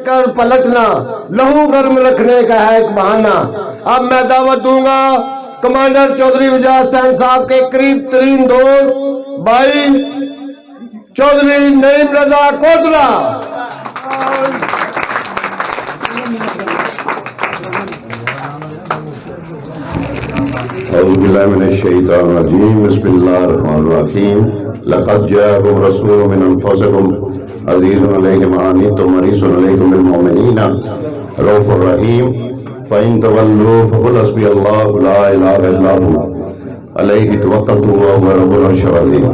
کر پلٹنا لہو گرم رکھنے کا ہے ایک بہانہ۔ اب میں دعوت دوں گا کمانڈر چودھری وجاہت حسین صاحب کے قریب ترین دوست بھائی چودھری نعیم رضا کوتلا۔ اعوذ باللہ من الشیطان الرجیم، بسم اللہ الرحمن الرحیم۔ لقد جاءکم رسول من انفسکم عزیز علیہ ما عنتم حریص علیکم بالمؤمنین رؤوف الرحیم فإن تولوا فقل حسبی اللہ لا الہ الا هو علیہ توکلت وہو رب العرش العظیم۔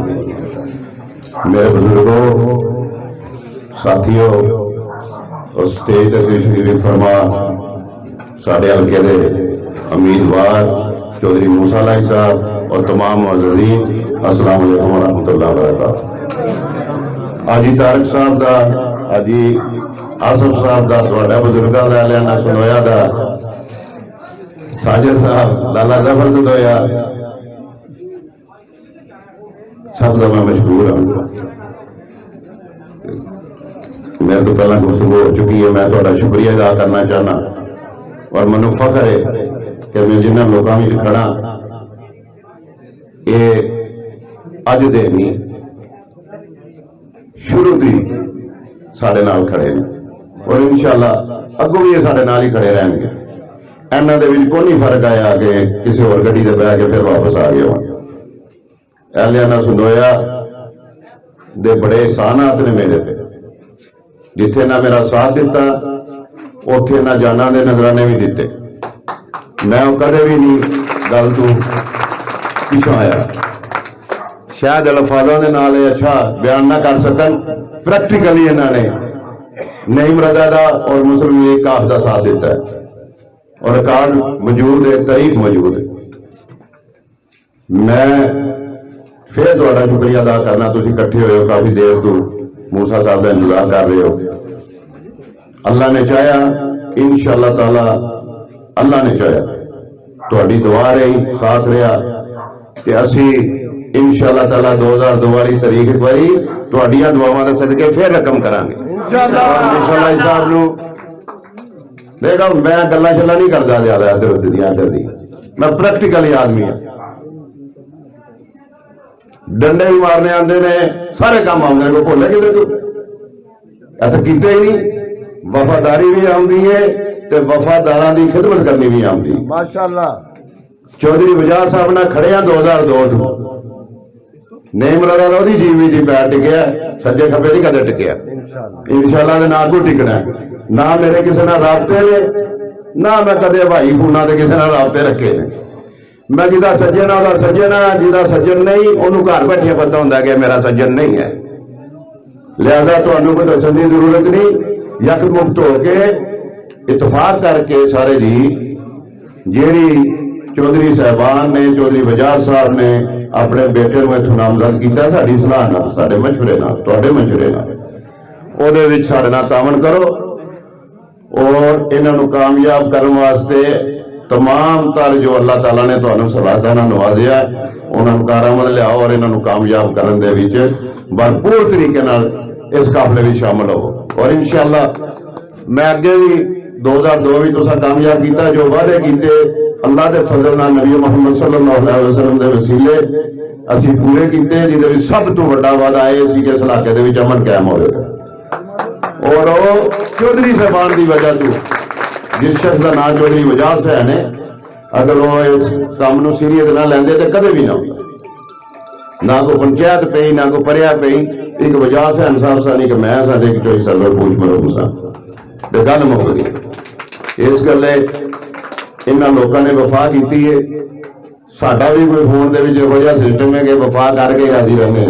میرے بزرگوں، ساتھیوں، اسٹیج تے تشریف فرما ساڈے حلقے دے امیدوار چودھری موسیٰ لائی صاحب اور تمام معززین، السلام علیکم ورحمۃ اللہ وبرکاتہ۔ آجی طارق صاحب دا، آجی آصف صاحب دا، تھوڑا بزرگاں دا، لیانا سنویا دا، ساجد صاحب، لالا ظفر سنویا، سب دا میں مشکور ہوں۔ میرے تو پہلا گفتگو ہو چکی ہے، میں تھوڑا شکریہ ادا کرنا چاہنا اور منو فخر ہے کہ میں جنہاں لوگاں وچ کھڑا یہ اج دے نہیں شروع دی ساڑھے نال کھڑے ہیں اور انشاءاللہ اگوں بھی یہ ساڑھے نال ہی کھڑے رہیں گے۔ اینا دے وچ کوئی فرق آیا کہ کسی اور گھڑی دے بیٹھ کے پھر واپس آ گئے ہوں۔ اہلیانہ سندویا دے بڑے احسانات نے میرے پہ، جتھے نہ میرا ساتھ دیتا اوتھے نہ جانا دے نظرانے بھی دیتے، میں کدے بھی نہیں گل تو پیچھوں آیا۔ شاید الفاظوں نے نالے اچھا بیان نہ کر سکن، پریکٹیکلی انہوں نے نعیم رضا دا اور مسلم لیگ کا دا ساتھ دیتا ہے اور ریکارڈ موجود ہے، تاریخ موجود ہے۔ میں پھر تھوڑا شکریہ ادا کرنا، تسی اکٹھے ہوئے ہو کافی دیر تو موسیٰ صاحب کا انتظار کر رہے ہو۔ اللہ نے چاہیا انشاءاللہ تعالی، اللہ نے چاہیا تہاڈی دعا رہی، ساتھ رہا کہ اسی انشاءاللہ تعالی 2002 والی تاریخ ایک باری تہاڈیاں دعاواں دے صدقے پھر رقم کران گے انشاءاللہ۔ صاحب نو دیکھا میں گلاں چلا نہیں کردا زیادہ ادھر ادھر دی ادھر دی، میں پریکٹیکلی آدمی ہوں۔ ڈنڈے بھی مارنے آندے نے، سارے کام آندے کو بھولے کدے تو ایسا کیتے ہی نہیں۔ وفاداری بھی آمدی ہے تے وفاداراں دی خدمت کرنی بھی آمدی ماشاءاللہ۔ چودھری وجاہت صاحب نے کھڑے ہیں 2002 نعیم رضا دا دی جیوی دی پیر ٹکیا، سجے کھبے نہیں کدے ٹکیا، انشاءاللہ دے نہ کو ٹکنا ہے۔ نہ میرے کسی نہ رابطے نے، نہ میں کدے بھائی فونا دے کسی نہ رابطے رکھے نے۔ میں جدا سجن ہوں سجن ہاں، جدا سجن نہیں انہوں گھر بیٹھے پتہ ہوندا کہ میرا سجن نہیں ہے، لہذا تانوں کو دسن دی ضرورت نہیں۔ یک مکت ہو کے اتفاق کر کے سارے جی جیڑی چودھری صاحبان نے، چودھری وجاہت صاحب نے اپنے بیٹے کو اتھوں نامزد کیتا ساڈی صلاح نال، ساڈے مشورے نال، تہاڈے مشورے نال، او دے وچ ساڈے نال تعاون کرو اور انہاں نوں کامیاب کرن واسطے تمام تر جو اللہ تعالیٰ نے تانوں صلاحیتاں نال نوازیا ہے انہاں نوں کارآمد لیاؤ اور انہاں نوں کامیاب کرن دے وچ بھرپور طریقے نال اس قافلے وچ شامل ہو۔ اور انشاءاللہ میں اگے بھی 2002 بھی تسا کامیاب کیتا، جو وعدے کیتے اللہ دے فضل نال نبی محمد صلی اللہ علیہ وسلم دے وسیلے اسی پورے کیتے، جن دے سب تو بڑا وعدہ ہے اسی کے علاقے دے وچ امن قائم ہوئے گا۔ اور وہ چودھری صاحبان دی وجہ تو جس شخص کا نام چودھری وجاہت صاحب نے، اگر وہ اس کام نو سیریت نہ لیندے تے کدے بھی نہ ہوتا، نہ کو پنچایت پئی نہ کو پریا پئی، ایک وجاہت صاحب صاحب سا نہیں کہ میں سا دیکھ چوئی سرور پوچھ مرو مسا تے گل مک گئی۔ اس گلے انہاں لوکاں نے وفا کیتی ہے، ساڈا بھی کوئی فون دے وچ ہو جا سسٹم ہے کہ وفا کر کے راضی رہنے۔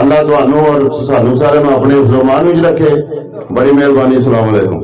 اللہ تانوں اور سانوں سارے میں اپنے حفظ و امان وچ رکھے۔ بڑی مہربانی، السلام علیکم۔